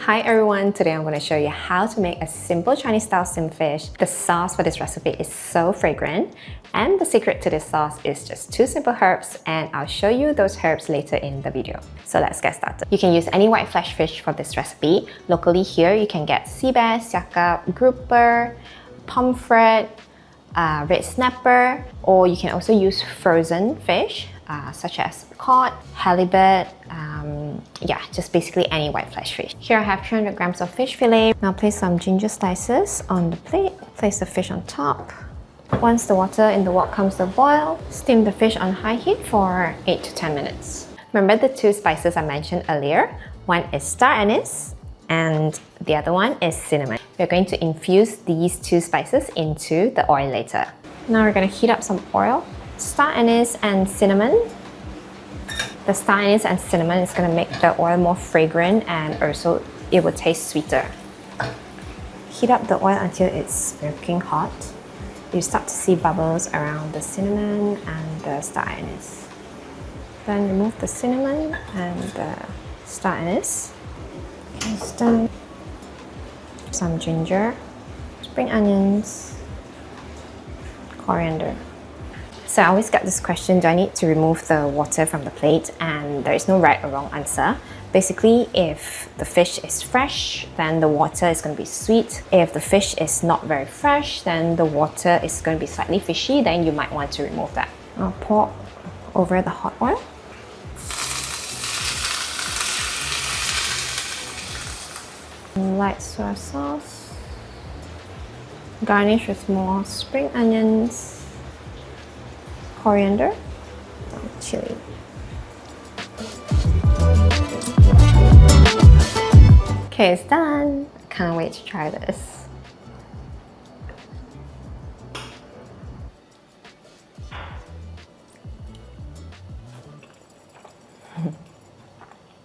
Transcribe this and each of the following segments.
Hi everyone, today I'm going to show you how to make a simple Chinese style steamed fish. The sauce for this recipe is so fragrant, and the secret to this sauce is just 2 simple herbs, and I'll show you those herbs later in the video. So let's get started. You can use any white flesh fish for this recipe. Locally here you can get sea bass, yakap, grouper, pomfret, red snapper, or you can also use frozen fish such as cod, halibut, yeah, just basically any white flesh fish. Here I have 300 grams of fish fillet. Now place some ginger slices on the plate. Place the fish on top. Once the water in the wok comes to a boil, steam the fish on high heat for 8 to 10 minutes. Remember the 2 spices I mentioned earlier? One is star anise and the other one is cinnamon. We're going to infuse these 2 spices into the oil later. Now we're going to heat up some oil. Star anise and cinnamon. The star anise and cinnamon is going to make the oil more fragrant, and also it will taste sweeter. Heat up the oil until it's smoking hot. You start to see bubbles around the cinnamon and the star anise. Then remove the cinnamon and the star anise. It's done. Some ginger, spring onions, coriander. So I always get this question, do I need to remove the water from the plate? And there is no right or wrong answer. Basically, if the fish is fresh, then the water is going to be sweet. If the fish is not very fresh, then the water is going to be slightly fishy, then you might want to remove that. I'll pour over the hot oil. Light soy sauce. Garnish with more spring onions, coriander, chili. Okay, it's done. Can't wait to try this.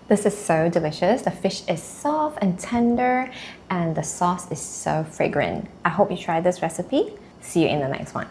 This is so delicious. The fish is soft and tender, and the sauce is so fragrant. I hope you try this recipe. See you in the next one.